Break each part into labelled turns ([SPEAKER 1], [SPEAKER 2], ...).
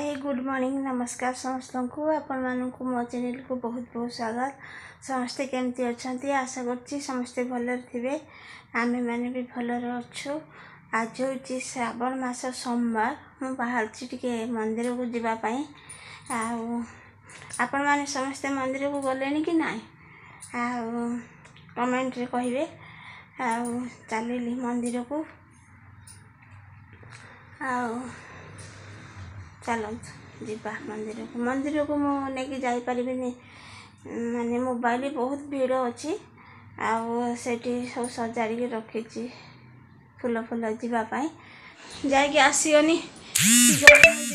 [SPEAKER 1] Hi good morning नमस्कार समस्त को आपण मानक मो चैनल को बहुत बहुत स्वागत। समस्ते केमती अच्छा आशा करछि समस्ते भलर थिबे आमे माने भी भलर अच्छु। आज होछि श्रावण मास सोमवार मु बाहर टिके मंदिर को जीवा पई आपण माने समस्ते मंदिर को गलेनी कि नाही कमेंट रे कहिबे। चलिली मंदिर को चलो जीवा मंदिर को मुझे जाई परिबिनी माने मोबाइल बहुत भीड़ अच्छी आठी सब सजाड़ी रखी फूल फूल जीवाई जाकि आसगनी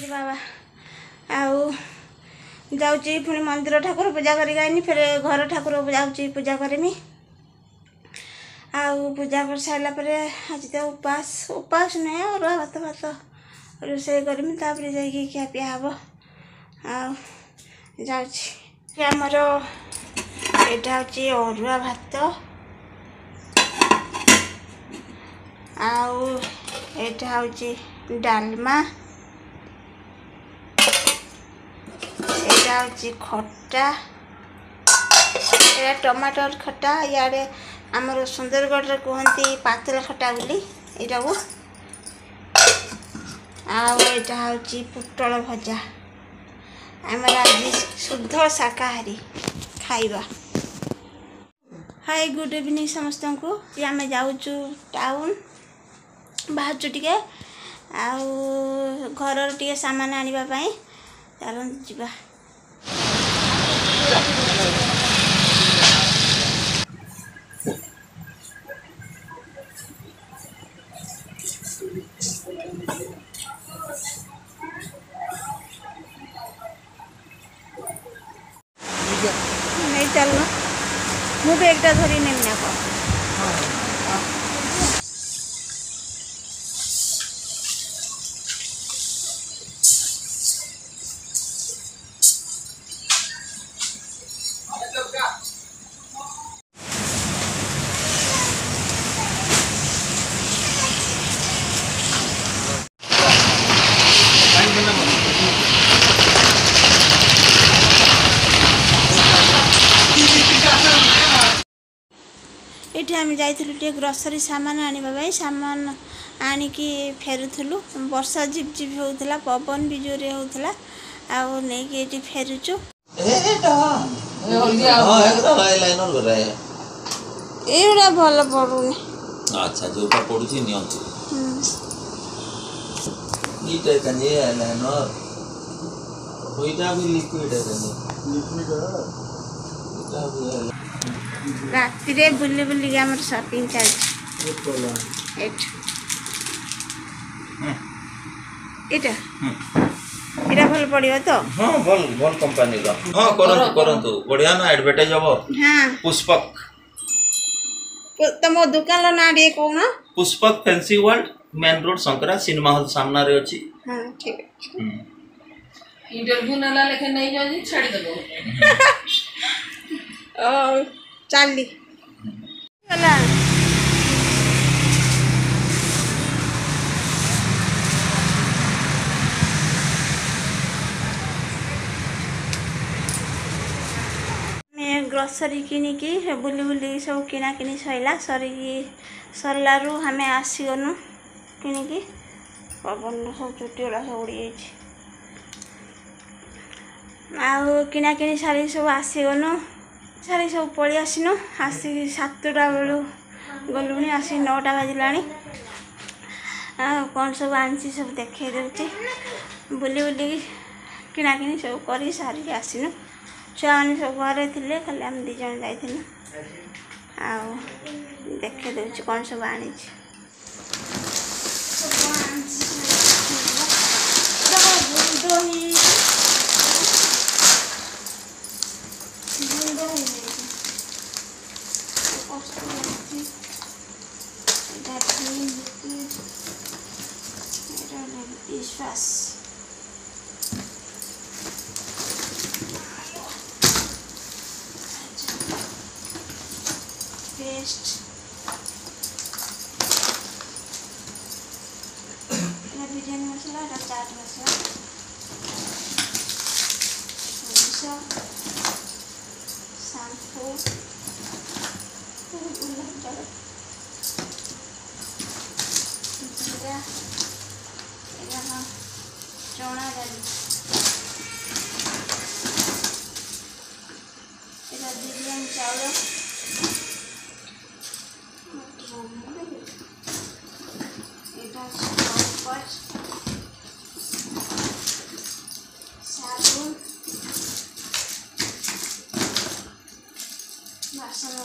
[SPEAKER 1] बाबा जाऊँगी पुणी मंदिर ठाकुर पूजा करनी फिर घर ठाकुर जाऊँगी पूजा करमी पूजा कर सारा पर आज तो उपास नहीं अरुआ भात भात रोषे करमी तापर जाकि खिया पिया हम जामर यहाँ हूँ अरुआ भात आटा हूँ डालमा यहाँ हूँ खट्टा टमाटर खट्टा इे आमर सुंदरगढ़ कहती पातल खट्टा बोली यहाँ को यहाँ हूँ पुटल भजा आमर आज शुद्ध शाकाहारी खाइबा। हाय गुड इवनिंग समस्त को आम जाऊँ टाउन बाहर टिके घर टे सामान आने चलते जीवा। नहीं चलना मु बैगटा धरी नेमी ना ये आम जाइए ग्रोसरी सामान आने सामान आणिकी फेरुलु वर्षा झिप झिप होता पवन भी जोरे होता नहीं फेरुचु एटा भल पड़ूनी।
[SPEAKER 2] अच्छा जोटा पड़ुची नियंतु ईटा कने लाइनर ओइटा भी लिक्विड है लिक्विड ईटा भी
[SPEAKER 1] राति रे बुली बुली के हमर शॉपिंग चल एटा एटा भल पड़ियो तो
[SPEAKER 2] हां भल कंपनी रो हां करंतु बढ़िया ना एडवर्टाइज हबो।
[SPEAKER 1] हां
[SPEAKER 2] पुष्पक
[SPEAKER 1] तमो दुकान लो ना रे कोन
[SPEAKER 2] Pushpak fancy world main road Sankara cinema hall सामना रे अछि।
[SPEAKER 1] हां ठीक है
[SPEAKER 3] इंटरव्यू नला लेके नहीं जाजी छाड़ी देबो
[SPEAKER 1] चली गला ग्रोसरी किनिकी बुली बुली सब किना किनी सैला सरलारू हमें आसीगनु किनिकी पवन सब चुटीला सब उड़ी किना किनी सारी सब आसीगनु सारी सब पलि आसनु आसिक 7टा बेलू गलुणी आसिक 9टा बाजिला कौन सब आनी सब देखे दूची बुली बुली किना किनी सब कर सारिक आसनु छुआ मैंने सब घरे थे खाली आम 2 जन जाइलु देखे दूची कौन सब आनी पेस्ट बिरयानी मसला चाट मसला shampoo, जीरा, चना डाली बिरयानी चाउल साबुन बासन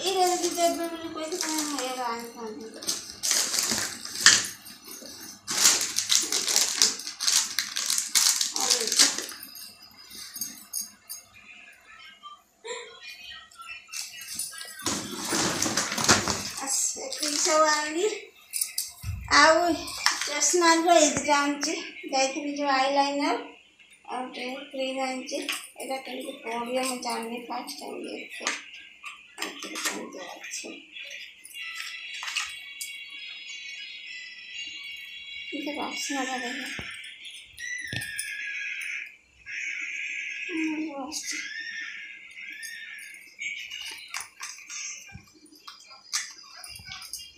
[SPEAKER 1] ये देवे बोली कही सब आनी आउ चश्मा दुटा आनी जो आईलाइनर और क्रीम आनी यहाँ कमी पड़िया मुझे जानी फास्ट टाइम देखे बासना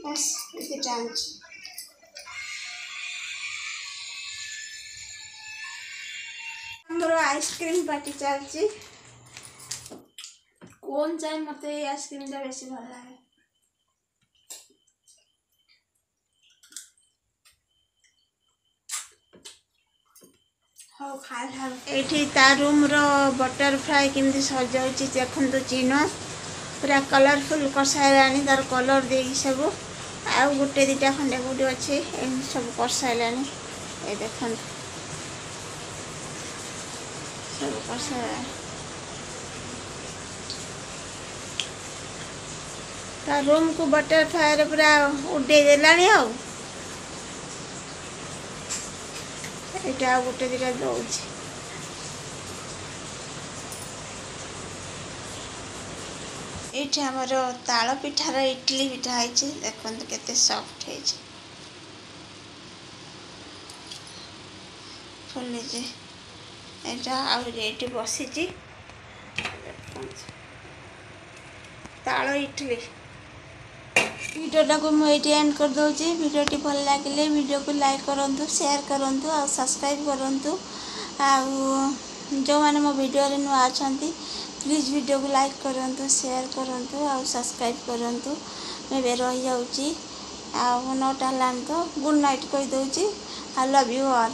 [SPEAKER 1] बस ये जांच हमरो आइसक्रीम पार्टी चलची कौन चाहे मत आइसक्रीम टा बेसी भल लगे हाँ खाल ये रूम रो बटरफ्लाई केमती सजाऊँ देखु चिन्ह पूरा कलरफुल कर सारे तार कलर दे सब आउ गोटे दिटा खंडे कौटी अच्छे सब कर सारे ये देख सब कर सारे रूम को बटरफ्लाई पूरा उड़े देला आटा गोटे दिटा दौर ये आमर ताल पिठार इडली पिठा है देखो केते सॉफ्ट है फुली ये बसी ताल इडली वीडियोटा को मुझे एंड कर दूसरी वीडियोटी भल लगे वीडियो को लाइक करूँ शेयर करूँ और सब्सक्राइब करूँ जो मैंने मो वीडियो नुआ अच्छा प्लीज़ वीडियो को लाइक करूँ शेयर करूँ और सब्सक्राइब करूँ मैं रही जाऊँगी 9टा तो गुड नाइट कहीदे आई लव यू ऑल।